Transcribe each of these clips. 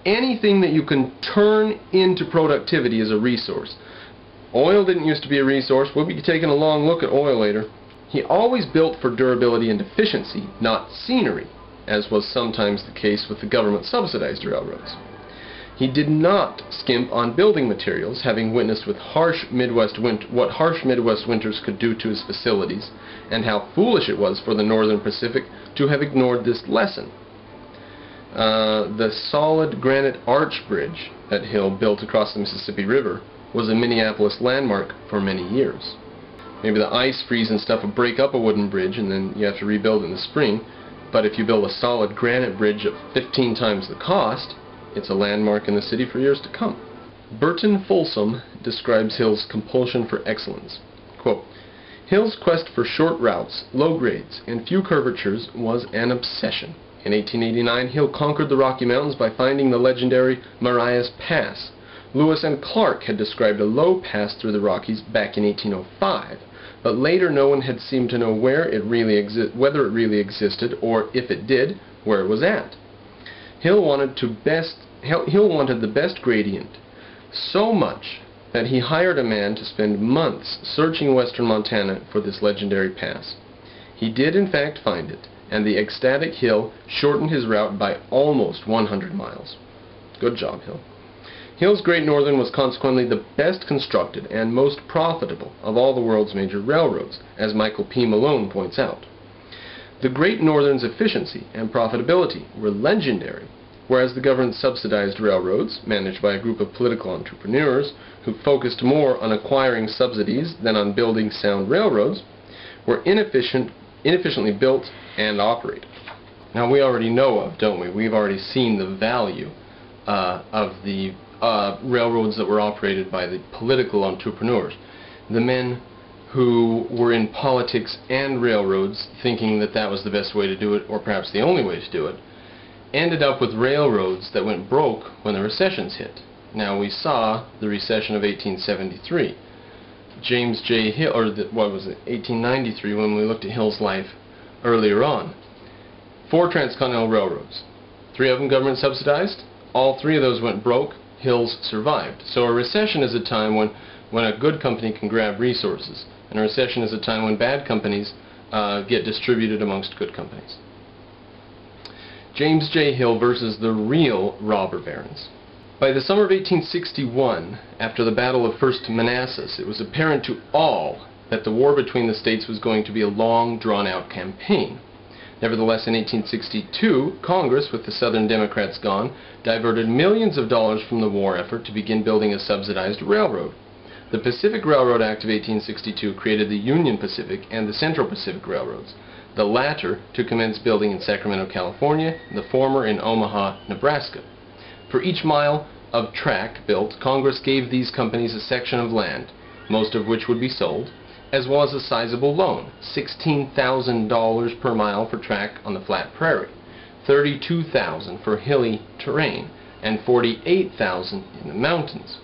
anything that you can turn into productivity is a resource. Oil didn't used to be a resource. We'll be taking a long look at oil later. He always built for durability and efficiency, not scenery, as was sometimes the case with the government-subsidized railroads. He did not skimp on building materials, having witnessed with what harsh Midwest winters could do to his facilities, and how foolish it was for the Northern Pacific to have ignored this lesson. The solid granite arch bridge that Hill built across the Mississippi River was a Minneapolis landmark for many years. Maybe the ice freeze and stuff would break up a wooden bridge and then you have to rebuild in the spring, but if you build a solid granite bridge at 15 times the cost, it's a landmark in the city for years to come. Burton Folsom describes Hill's compulsion for excellence. Quote, Hill's quest for short routes, low grades, and few curvatures was an obsession. In 1889, Hill conquered the Rocky Mountains by finding the legendary Marias Pass. Lewis and Clark had described a low pass through the Rockies back in 1805, but later no one had seemed to know whether it really existed, or if it did, where it was at. Hill wanted the best gradient, so much that he hired a man to spend months searching western Montana for this legendary pass. He did in fact find it, and the ecstatic Hill shortened his route by almost 100 miles. Good job, Hill. Hill's Great Northern was consequently the best constructed and most profitable of all the world's major railroads, as Michael P. Malone points out. The Great Northern's efficiency and profitability were legendary, whereas the government-subsidized railroads, managed by a group of political entrepreneurs who focused more on acquiring subsidies than on building sound railroads, were inefficiently built and operated. Now we already know of, don't we? We've already seen the value of the railroads that were operated by the political entrepreneurs. The men who were in politics and railroads, thinking that that was the best way to do it, or perhaps the only way to do it, ended up with railroads that went broke when the recessions hit. Now we saw the recession of 1873. James J. Hill, or what was it, 1893, when we looked at Hill's life earlier on. 4 transcontinental railroads. 3 of them government subsidized. All 3 of those went broke. Hill's survived. So a recession is a time when a good company can grab resources, and a recession is a time when bad companies get distributed amongst good companies. James J. Hill versus the real robber barons. By the summer of 1861, after the Battle of First Manassas, it was apparent to all that the war between the states was going to be a long, drawn-out campaign. Nevertheless, in 1862, Congress, with the Southern Democrats gone, diverted millions of dollars from the war effort to begin building a subsidized railroad. The Pacific Railroad Act of 1862 created the Union Pacific and the Central Pacific Railroads, the latter to commence building in Sacramento, California, the former in Omaha, Nebraska. For each mile of track built, Congress gave these companies a section of land, most of which would be sold, as well as a sizable loan, $16,000 per mile for track on the flat prairie, $32,000 for hilly terrain, and $48,000 in the mountains.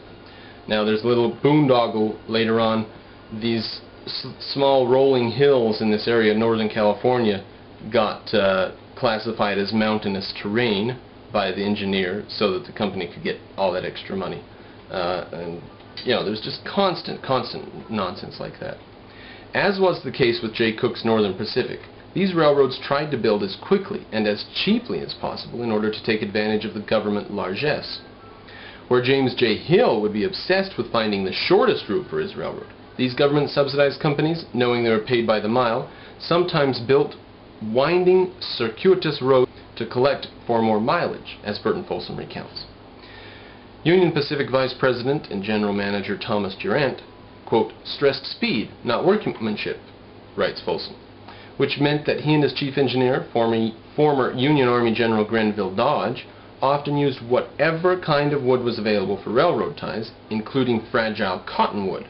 Now there's a little boondoggle later on. These small rolling hills in this area, Northern California, got classified as mountainous terrain by the engineer so that the company could get all that extra money. And you know, there's just constant nonsense like that. As was the case with Jay Cooke's Northern Pacific, these railroads tried to build as quickly and as cheaply as possible in order to take advantage of the government largesse. Where James J. Hill would be obsessed with finding the shortest route for his railroad, these government-subsidized companies, knowing they were paid by the mile, sometimes built winding, circuitous roads to collect for more mileage, as Burton Folsom recounts. Union Pacific Vice President and General Manager Thomas Durant, quote, stressed speed, not workmanship, writes Folsom, which meant that he and his chief engineer, former Union Army General Grenville Dodge, often used whatever kind of wood was available for railroad ties, including fragile cottonwood.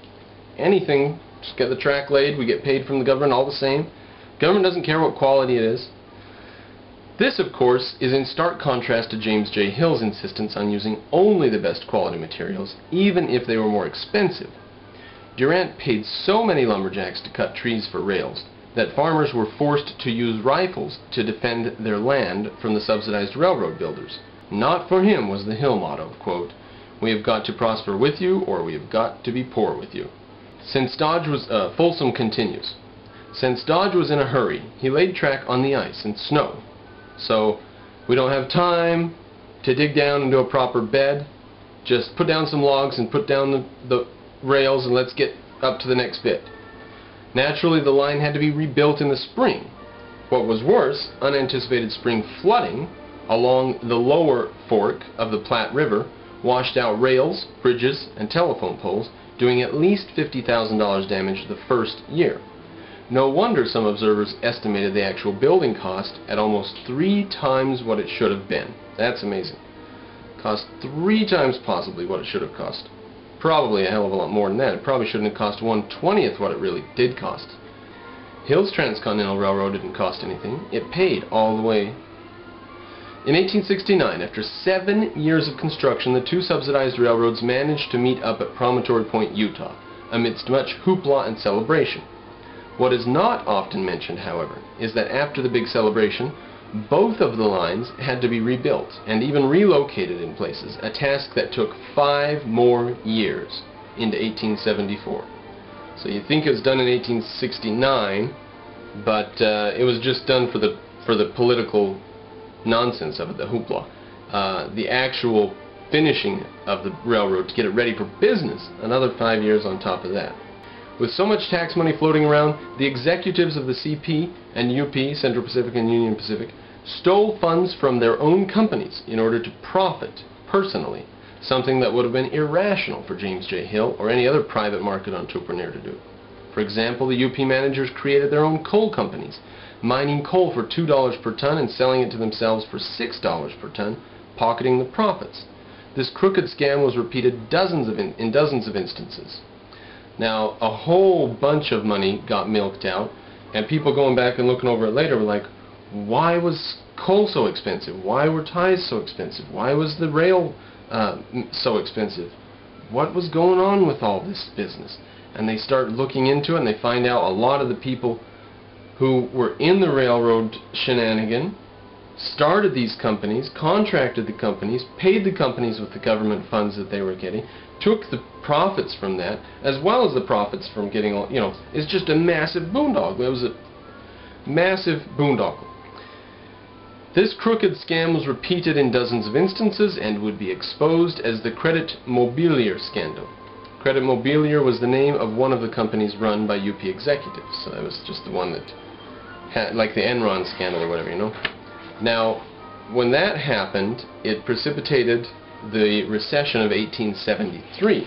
Anything, just get the track laid, we get paid from the government all the same. Government doesn't care what quality it is. This, of course, is in stark contrast to James J. Hill's insistence on using only the best quality materials, even if they were more expensive. Durant paid so many lumberjacks to cut trees for rails that farmers were forced to use rifles to defend their land from the subsidized railroad builders. Not for him was the Hill motto, quote, "We have got to prosper with you, or we have got to be poor with you." Since Dodge was, Folsom continues, since Dodge was in a hurry, he laid track on the ice and snow. So, we don't have time to dig down and do a proper bed. Just put down some logs and put down the rails and let's get up to the next bit. Naturally, the line had to be rebuilt in the spring. What was worse, unanticipated spring flooding along the lower fork of the Platte River washed out rails, bridges, and telephone poles, doing at least $50,000 damage the first year. No wonder some observers estimated the actual building cost at almost 3 times what it should have been. That's amazing. Cost 3 times possibly what it should have cost. Probably a hell of a lot more than that. It probably shouldn't have cost 1/20th what it really did cost. Hill's Transcontinental Railroad didn't cost anything. It paid all the way. In 1869, after 7 years of construction, the 2 subsidized railroads managed to meet up at Promontory Point, Utah, amidst much hoopla and celebration. What is not often mentioned, however, is that after the big celebration, both of the lines had to be rebuilt and even relocated in places, a task that took 5 more years into 1874. So you think it was done in 1869, but it was just done for the political nonsense of it, the hoopla. The actual finishing of the railroad to get it ready for business, another 5 years on top of that. With so much tax money floating around, the executives of the CP and UP, Central Pacific and Union Pacific, stole funds from their own companies in order to profit personally, something that would have been irrational for James J. Hill or any other private market entrepreneur to do. For example, the UP managers created their own coal companies, mining coal for $2 per ton and selling it to themselves for $6 per ton, pocketing the profits. This crooked scam was repeated in dozens of instances. Now, a whole bunch of money got milked out, and people going back and looking over it later were like, why was coal so expensive? Why were ties so expensive? Why was the rail so expensive? What was going on with all this business? And they start looking into it, and they find out a lot of the people who were in the railroad shenanigan started these companies, contracted the companies, paid the companies with the government funds that they were getting, took the profits from that, as well as the profits from getting, it's just a massive boondoggle. It was a massive boondoggle. This crooked scam was repeated in dozens of instances and would be exposed as the Credit Mobilier scandal. Credit Mobilier was the name of one of the companies run by UP executives, so that was just the one that had, like the Enron scandal or whatever, Now, when that happened, it precipitated the recession of 1873,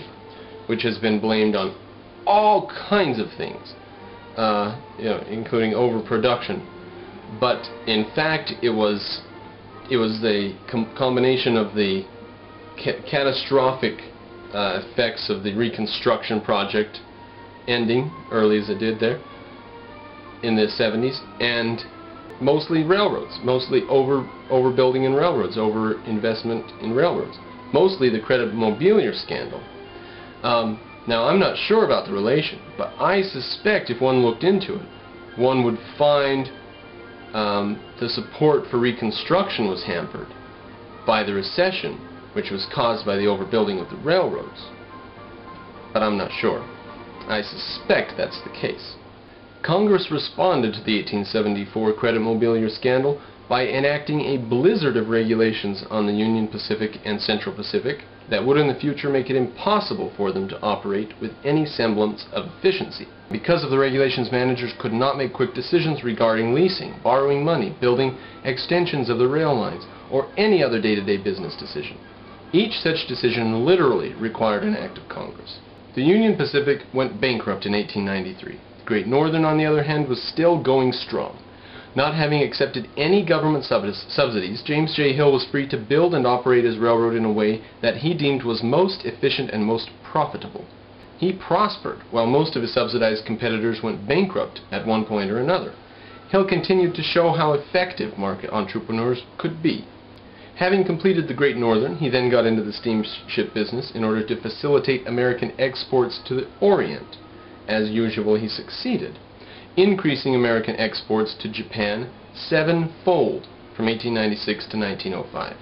which has been blamed on all kinds of things, including overproduction. But in fact, it was the combination of the catastrophic effects of the Reconstruction project ending early as it did there in the 70s, and mostly railroads, mostly overbuilding in railroads, over-investment in railroads, mostly the Credit Mobilier scandal. Now, I'm not sure about the relation, but I suspect if one looked into it, one would find the support for Reconstruction was hampered by the recession, which was caused by the overbuilding of the railroads. But I'm not sure. I suspect that's the case. Congress responded to the 1874 Credit Mobilier scandal by enacting a blizzard of regulations on the Union Pacific and Central Pacific that would in the future make it impossible for them to operate with any semblance of efficiency. Because of the regulations, managers could not make quick decisions regarding leasing, borrowing money, building extensions of the rail lines, or any other day-to-day business decision. Each such decision literally required an act of Congress. The Union Pacific went bankrupt in 1893. The Great Northern, on the other hand, was still going strong. Not having accepted any government subsidies, James J. Hill was free to build and operate his railroad in a way that he deemed was most efficient and most profitable. He prospered, while most of his subsidized competitors went bankrupt at one point or another. Hill continued to show how effective market entrepreneurs could be. Having completed the Great Northern, he then got into the steamship business in order to facilitate American exports to the Orient. As usual, he succeeded, increasing American exports to Japan 7-fold from 1896 to 1905.